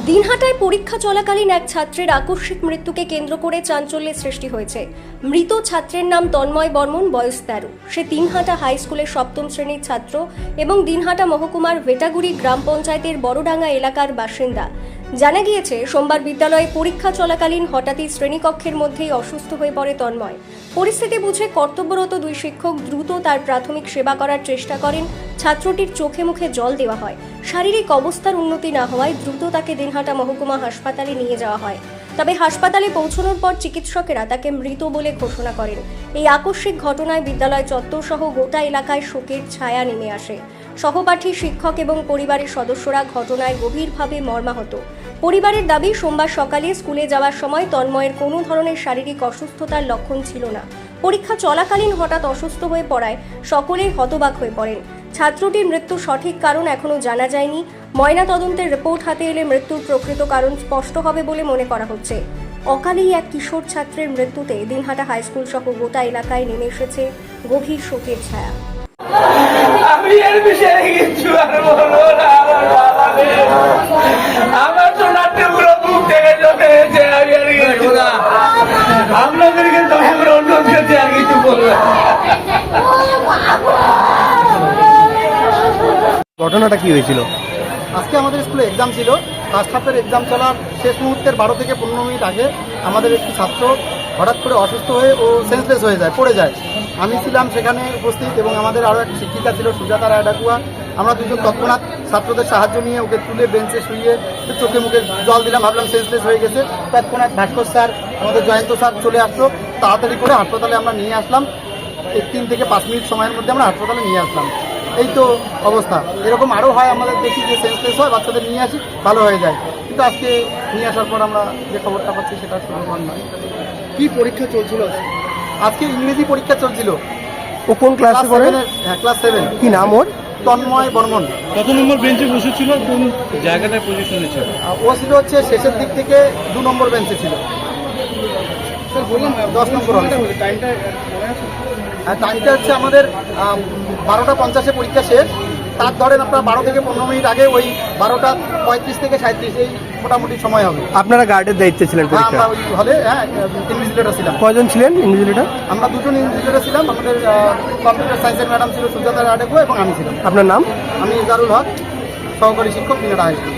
দিনহাটায় পরীক্ষা চলাকালীন এক ছাত্রের আকস্মিক মৃত্যুকে কেন্দ্র করে চাঞ্চল্যের সৃষ্টি হয়েছে। মৃত ছাত্রের নাম তন্ময় বর্মন, বয়স 13। সে দিনহাটা হাই স্কুলের 7ম শ্রেণীর ছাত্র এবং দিনহাটা মহকুমার ভেটাগুড়ি গ্রাম পঞ্চায়েতের বড়ডাঙ্গা এলাকার বাসিন্দা। জানা গিয়েছে, সোমবার বিদ্যালয়ে পরীক্ষা চলাকালীন হঠাৎই শ্রেণীকক্ষের মধ্যেই অসুস্থ হয়ে পড়ে তন্ময়। পরিস্থিতি বুঝে কর্তব্যরত দুই শিক্ষক দ্রুত তার প্রাথমিক সেবা করার চেষ্টা করেন। ছাত্রটির চোখে মুখে জল দেওয়া হয়। শারীরিক অবস্থার উন্নতি না হওয়ায় দ্রুত তাকে দিনহাটা মহকুমা হাসপাতালে নিয়ে যাওয়া হয়। তবে হাসপাতালে পৌঁছানোর পর চিকিৎসকেরা তাকে মৃত বলে ঘোষণা করেন। এই আকস্মিক ঘটনায় বিদ্যালয় চত্বর সহ গোটা এলাকায় শোকের ছায়া নেমে আসে। সহপাঠী, শিক্ষক এবং পরিবারের সদস্যরা ঘটনায় গভীরভাবে মর্মাহত। পরিবারের দাবি, সোমবার সকালে স্কুলে যাওয়ার সময় তন্ময়ের কোনো ধরনের শারীরিক অসুস্থতার লক্ষণ ছিল না। পরীক্ষা চলাকালীন হঠাৎ অসুস্থ হয়ে পড়ায় সকলেই হতবাক হয়ে পড়েন। ছাত্রটির মৃত্যুর সঠিক কারণ এখনও জানা যায়নি। ময়নাতদন্তের রিপোর্ট হাতে এলে মৃত্যুর প্রকৃত কারণ স্পষ্ট হবে বলে মনে করা হচ্ছে। অকালেই এক কিশোর ছাত্রের মৃত্যুতে দিনহাটা হাই স্কুল সহ গোটা এলাকায় নেমে এসেছে গভীর শোকের ছায়া। আমি এর বিষয়ে কিছু আর বলবো না। আমার সোনারটা পুরো বুক থেকে চলে গেছে। আমি আর কিছু না, আপনাদেরকে দয়া করে অনুরোধ করছি, আর কিছু বলবো। ঘটনাটা কি হয়েছিল? আজকে আমাদের স্কুলে এক্সাম ছিল। ফার্স্ট হাফের এক্সাম চলার শেষ মুহূর্তের 12 থেকে 15 মিনিট আগে আমাদের একটি ছাত্র হঠাৎ করে অসুস্থ হয়ে ও সেন্সলেস হয়ে যায়, পড়ে যায়। আমি ছিলাম সেখানে উপস্থিত এবং আমাদের আরও এক শিক্ষিকা ছিল, সুজাতা রায় ডাকুয়া। আমরা দুজন তৎক্ষণাৎ ছাত্রদের সাহায্য নিয়ে ওকে তুলে বেঞ্চে শুইয়ে চোখে মুখে জল দিলাম, ভাবলাম সেন্সলেস হয়ে গেছে। তৎক্ষণাৎ ভাস্কর স্যার, আমাদের জয়ন্ত স্যার চলে আসলো। তাড়াতাড়ি করে হাসপাতালে আমরা নিয়ে আসলাম। 3 থেকে 5 মিনিট সময়ের মধ্যে আমরা হাসপাতালে নিয়ে আসলাম। এই তো অবস্থা। এরকম আরও হয়, আমাদের দেখি যে সেন্সলেস হয়, বাচ্চাদের নিয়ে আসি, ভালো হয়ে যায়। কিন্তু আজকে নিয়ে আসার পর আমরা যে খবরটা পাচ্ছি সেটা সুন্দর নয়। কি পরীক্ষা চলছিল? আজকে ইংরেজি পরীক্ষা চলছিল। ও কোন ক্লাসে পড়ে? হ্যাঁ, ক্লাস 7। কি নাম ওর? তন্ময় বর্মন। কত নম্বর বেঞ্চে বসেছিল? কোন জায়গাটায় পজিশনে ছিল? ও ছিল হচ্ছে শেষের দিক থেকে 2 নম্বর বেঞ্চে ছিল। স্যার বললাম 10 নম্বর হলে। টাইমটা আর টাইমটা হচ্ছে আমাদের 12টা 50-এ পরীক্ষা শেষ। তার ধরেন আপনার 12 থেকে 15 মিনিট আগে ওই 12টা 35 থেকে 37 এই মোটামুটি সময় হবে। আপনারা গার্ডের দায়িত্বে ছিলেন পরীক্ষা? আমরা ওই হলে ইনভিজিলেটর ছিলাম। কয়জন ছিলেন ইনভিজিলেটর? আমরা 2জন ইনভিজিলেটর ছিলাম। আমাদের কম্পিউটার সায়েন্সের ম্যাডাম ছিল সুজাতা রাডেকো এবং আমি ছিলাম। আপনার নাম? আমি ইজারুল হক, সহকারী শিক্ষক দিনহাটা হাই স্কুল।